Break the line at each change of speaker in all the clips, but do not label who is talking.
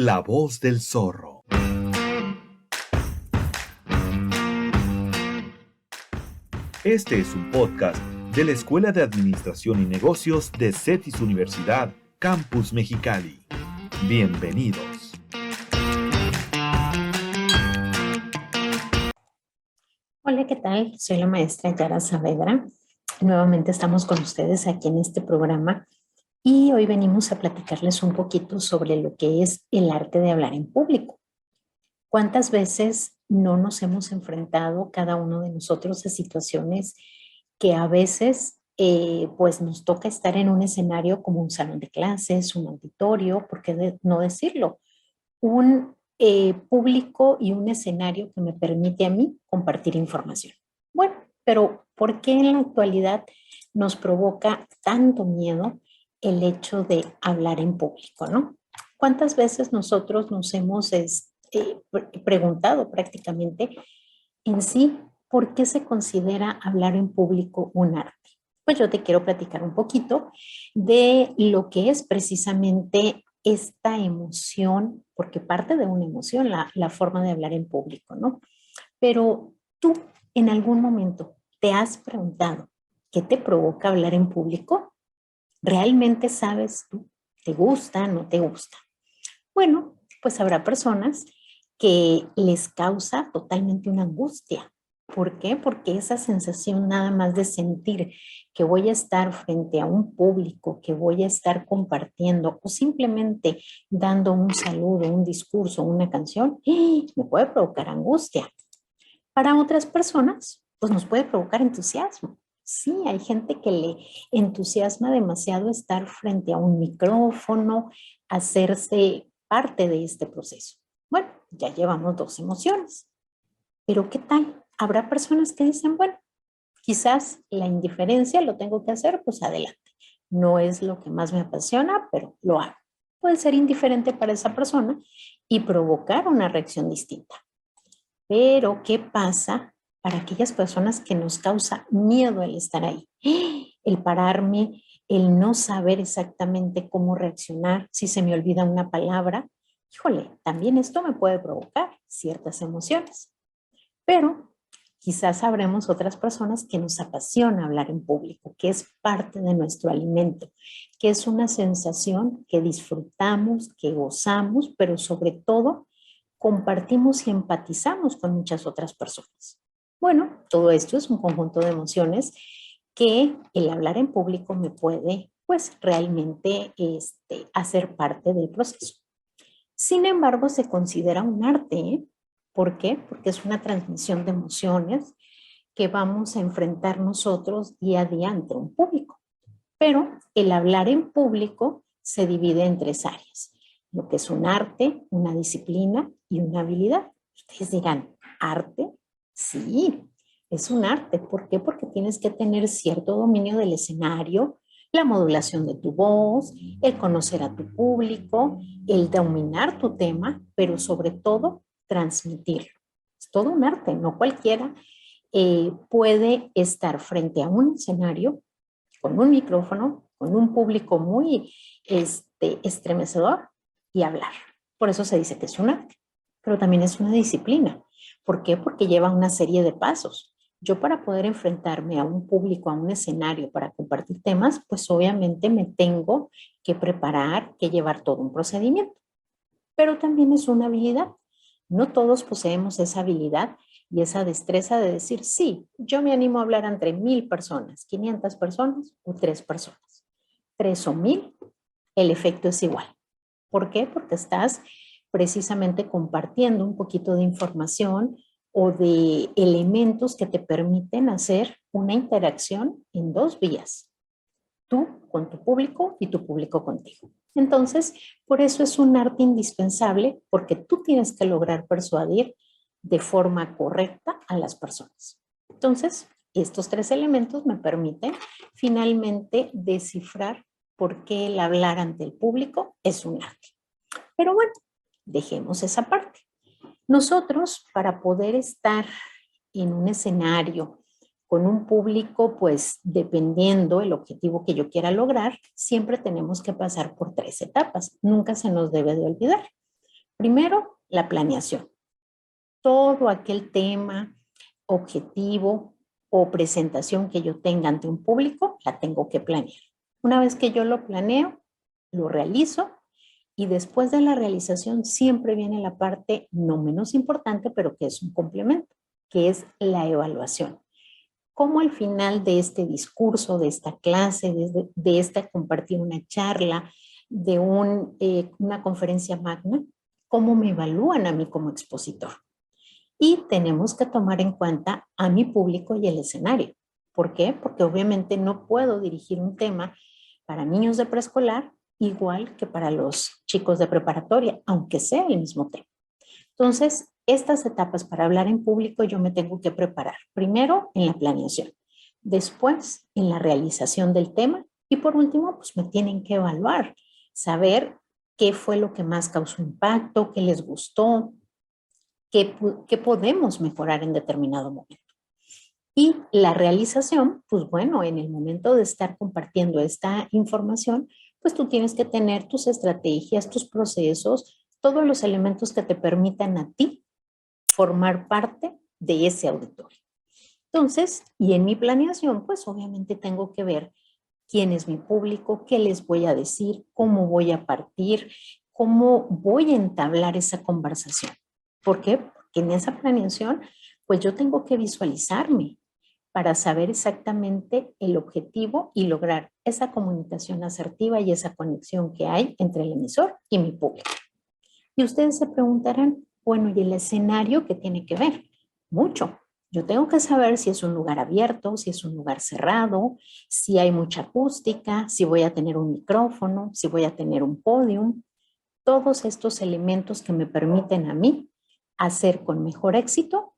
La voz del zorro. Este es un podcast de la Escuela de Administración y Negocios de CETIS Universidad, Campus Mexicali. Bienvenidos.
Hola, ¿qué tal? Soy la maestra Yara Saavedra. Nuevamente estamos con ustedes aquí en este programa y hoy venimos a platicarles un poquito sobre lo que es el arte de hablar en público. ¿Cuántas veces no nos hemos enfrentado cada uno de nosotros a situaciones que a veces pues nos toca estar en un escenario como un salón de clases, un auditorio, por qué no decirlo? Un público y un escenario que me permite a mí compartir información. Bueno, pero ¿por qué en la actualidad nos provoca tanto miedo el hecho de hablar en público, no? ¿Cuántas veces nosotros nos hemos preguntado prácticamente en sí por qué se considera hablar en público un arte? Pues yo te quiero platicar un poquito de lo que es precisamente esta emoción, porque parte de una emoción la forma de hablar en público, ¿no? Pero tú en algún momento te has preguntado qué te provoca hablar en público. ¿Realmente sabes tú? ¿Te gusta? ¿No te gusta? Bueno, pues habrá personas que les causa totalmente una angustia. ¿Por qué? Porque esa sensación nada más de sentir que voy a estar frente a un público, que voy a estar compartiendo o simplemente dando un saludo, un discurso, una canción, me puede provocar angustia. Para otras personas, pues nos puede provocar entusiasmo. Sí, hay gente que le entusiasma demasiado estar frente a un micrófono, hacerse parte de este proceso. Bueno, ya llevamos dos emociones. Pero ¿qué tal? Habrá personas que dicen, bueno, quizás la indiferencia lo tengo que hacer, pues adelante. No es lo que más me apasiona, pero lo hago. Puede ser indiferente para esa persona y provocar una reacción distinta. Pero, ¿qué pasa para aquellas personas que nos causa miedo el estar ahí? El pararme, el no saber exactamente cómo reaccionar, si se me olvida una palabra. Híjole, también esto me puede provocar ciertas emociones. Pero quizás habremos otras personas que nos apasiona hablar en público, que es parte de nuestro alimento, que es una sensación que disfrutamos, que gozamos, pero sobre todo compartimos y empatizamos con muchas otras personas. Bueno, todo esto es un conjunto de emociones que el hablar en público me puede, pues, realmente hacer parte del proceso. Sin embargo, se considera un arte, ¿eh? ¿Por qué? Porque es una transmisión de emociones que vamos a enfrentar nosotros día a día ante un público. Pero el hablar en público se divide en tres áreas, lo que es un arte, una disciplina y una habilidad. Ustedes dirán, ¿arte? Sí, es un arte. ¿Por qué? Porque tienes que tener cierto dominio del escenario, la modulación de tu voz, el conocer a tu público, el dominar tu tema, pero sobre todo transmitirlo. Es todo un arte, no cualquiera puede estar frente a un escenario con un micrófono, con un público muy estremecedor y hablar. Por eso se dice que es un arte, pero también es una disciplina. ¿Por qué? Porque lleva una serie de pasos. Yo para poder enfrentarme a un público, a un escenario para compartir temas, pues obviamente me tengo que preparar, que llevar todo un procedimiento. Pero también es una habilidad. No todos poseemos esa habilidad y esa destreza de decir, sí, yo me animo a hablar entre 1000 personas, 500 personas o 3 personas. 3 o 1000, el efecto es igual. ¿Por qué? Porque estás precisamente compartiendo un poquito de información o de elementos que te permiten hacer una interacción en dos vías. Tú con tu público y tu público contigo. Entonces, por eso es un arte indispensable, porque tú tienes que lograr persuadir de forma correcta a las personas. Entonces, estos tres elementos me permiten finalmente descifrar por qué el hablar ante el público es un arte. Pero bueno, dejemos esa parte. Nosotros, para poder estar en un escenario con un público, pues dependiendo el objetivo que yo quiera lograr, siempre tenemos que pasar por tres etapas. Nunca se nos debe de olvidar. Primero, la planeación. Todo aquel tema, objetivo o presentación que yo tenga ante un público, la tengo que planear. Una vez que yo lo planeo, lo realizo y después de la realización siempre viene la parte no menos importante, pero que es un complemento, que es la evaluación. Cómo al final de este discurso, de esta clase, de esta compartir una charla, de una conferencia magna, cómo me evalúan a mí como expositor. Y tenemos que tomar en cuenta a mi público y el escenario. ¿Por qué? Porque obviamente no puedo dirigir un tema para niños de preescolar igual que para los chicos de preparatoria, aunque sea el mismo tema. Entonces, estas etapas para hablar en público yo me tengo que preparar. Primero en la planeación, después en la realización del tema y por último, pues me tienen que evaluar, saber qué fue lo que más causó impacto, qué les gustó, qué podemos mejorar en determinado momento. Y la realización, pues bueno, en el momento de estar compartiendo esta información, pues tú tienes que tener tus estrategias, tus procesos, todos los elementos que te permitan a ti formar parte de ese auditorio. Entonces, y en mi planeación, pues obviamente tengo que ver quién es mi público, qué les voy a decir, cómo voy a partir, cómo voy a entablar esa conversación. ¿Por qué? Porque en esa planeación, pues yo tengo que visualizarme para saber exactamente el objetivo y lograr esa comunicación asertiva y esa conexión que hay entre el emisor y mi público. Y ustedes se preguntarán, bueno, ¿y el escenario qué tiene que ver? Mucho. Yo tengo que saber si es un lugar abierto, si es un lugar cerrado, si hay mucha acústica, si voy a tener un micrófono, si voy a tener un podium. Todos estos elementos que me permiten a mí hacer con mejor éxito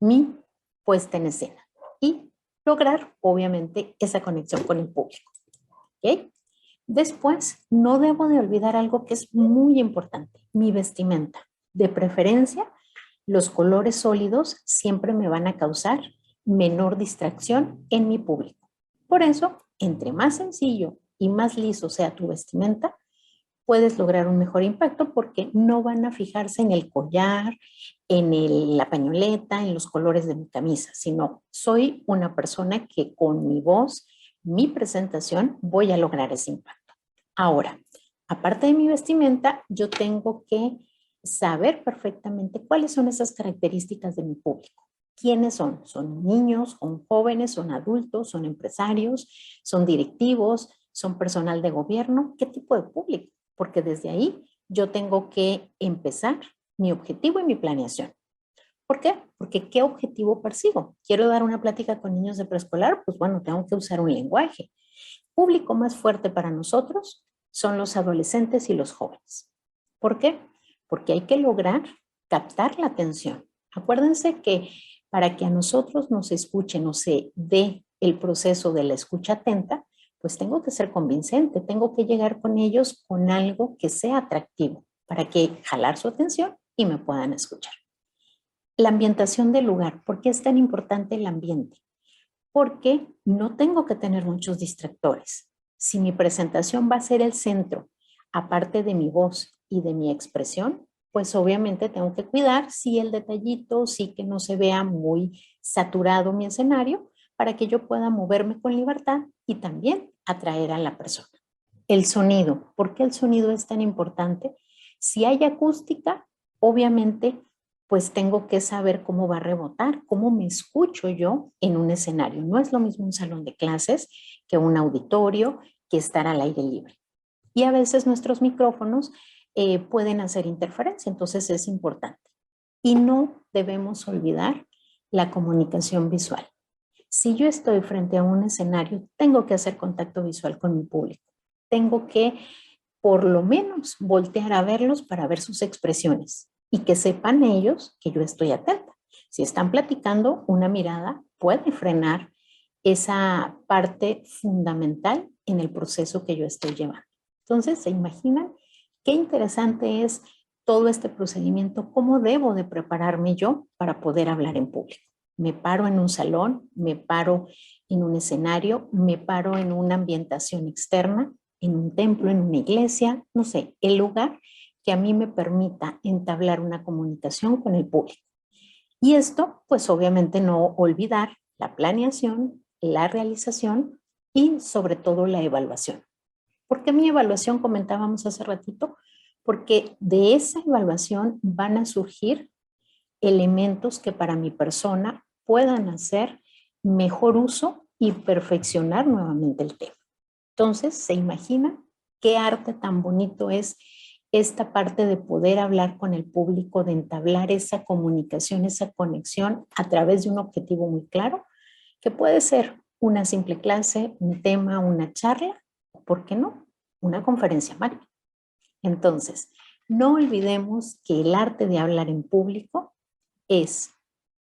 mi puesta en escena y lograr, obviamente, esa conexión con el público. ¿Ok? Después, no debo de olvidar algo que es muy importante, mi vestimenta. De preferencia, los colores sólidos siempre me van a causar menor distracción en mi público. Por eso, entre más sencillo y más liso sea tu vestimenta, puedes lograr un mejor impacto porque no van a fijarse en el collar, en la pañoleta, en los colores de mi camisa, sino soy una persona que con mi voz, mi presentación, voy a lograr ese impacto. Ahora, aparte de mi vestimenta, yo tengo que saber perfectamente cuáles son esas características de mi público. ¿Quiénes son? ¿Son niños, son jóvenes, son adultos, son empresarios, son directivos, son personal de gobierno? ¿Qué tipo de público? Porque desde ahí yo tengo que empezar mi objetivo y mi planeación. ¿Por qué? Porque ¿qué objetivo persigo? ¿Quiero dar una plática con niños de preescolar? Pues bueno, tengo que usar un lenguaje. Público más fuerte para nosotros son los adolescentes y los jóvenes. ¿Por qué? Porque hay que lograr captar la atención. Acuérdense que para que a nosotros nos escuchen o se dé el proceso de la escucha atenta, pues tengo que ser convincente, tengo que llegar con ellos con algo que sea atractivo para que jalar su atención y me puedan escuchar. La ambientación del lugar. ¿Por qué es tan importante el ambiente? Porque no tengo que tener muchos distractores. Si mi presentación va a ser el centro, aparte de mi voz y de mi expresión, pues obviamente tengo que cuidar sí el detallito, sí que no se vea muy saturado mi escenario para que yo pueda moverme con libertad y también atraer a la persona. El sonido. ¿Por qué el sonido es tan importante? Si hay acústica, obviamente pues tengo que saber cómo va a rebotar, cómo me escucho yo en un escenario. No es lo mismo un salón de clases que un auditorio, que estar al aire libre. Y a veces nuestros micrófonos pueden hacer interferencia, entonces es importante. Y no debemos olvidar la comunicación visual. Si yo estoy frente a un escenario, tengo que hacer contacto visual con mi público. Tengo que, por lo menos, voltear a verlos para ver sus expresiones y que sepan ellos que yo estoy atenta. Si están platicando, una mirada puede frenar esa parte fundamental en el proceso que yo estoy llevando. Entonces, ¿se imaginan qué interesante es todo este procedimiento? ¿Cómo debo de prepararme yo para poder hablar en público? Me paro en un salón, me paro en un escenario, me paro en una ambientación externa, en un templo, en una iglesia, no sé, el lugar que a mí me permita entablar una comunicación con el público. Y esto, pues obviamente no olvidar la planeación, la realización y sobre todo la evaluación. ¿Por qué mi evaluación comentábamos hace ratito? Porque de esa evaluación van a surgir elementos que para mi persona puedan hacer mejor uso y perfeccionar nuevamente el tema. Entonces, ¿se imagina qué arte tan bonito es esta parte de poder hablar con el público, de entablar esa comunicación, esa conexión a través de un objetivo muy claro, que puede ser una simple clase, un tema, una charla, ¿por qué no? Una conferencia magna. Entonces, no olvidemos que el arte de hablar en público es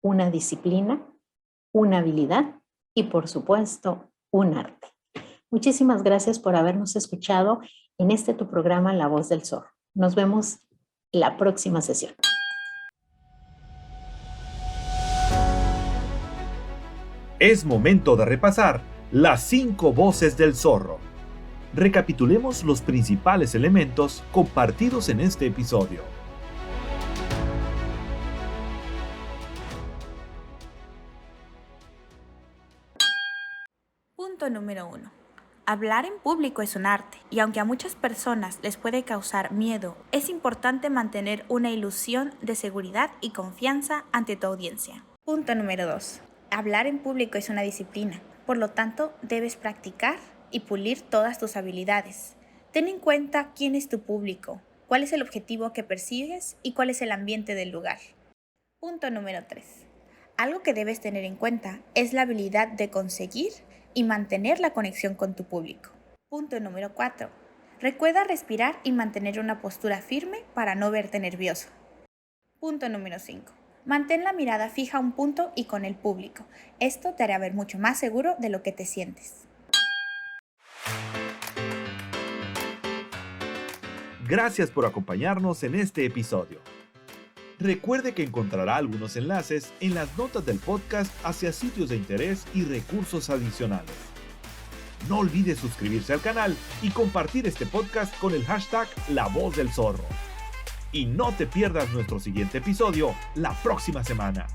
una disciplina, una habilidad y, por supuesto, un arte. Muchísimas gracias por habernos escuchado en este tu programa La Voz del Zorro. Nos vemos la próxima sesión.
Es momento de repasar las 5 voces del zorro. Recapitulemos los principales elementos compartidos en este episodio.
Punto número 1. Hablar en público es un arte, y aunque a muchas personas les puede causar miedo, es importante mantener una ilusión de seguridad y confianza ante tu audiencia. Punto número 2. Hablar en público es una disciplina, por lo tanto debes practicar y pulir todas tus habilidades. Ten en cuenta quién es tu público, cuál es el objetivo que persigues y cuál es el ambiente del lugar. Punto número 3. Algo que debes tener en cuenta es la habilidad de conseguir y mantener la conexión con tu público. Punto número 4. Recuerda respirar y mantener una postura firme para no verte nervioso. Punto número 5. Mantén la mirada fija a un punto y con el público. Esto te hará ver mucho más seguro de lo que te sientes.
Gracias por acompañarnos en este episodio. Recuerde que encontrará algunos enlaces en las notas del podcast hacia sitios de interés y recursos adicionales. No olvide suscribirse al canal y compartir este podcast con el hashtag La Voz del Zorro. Y no te pierdas nuestro siguiente episodio la próxima semana.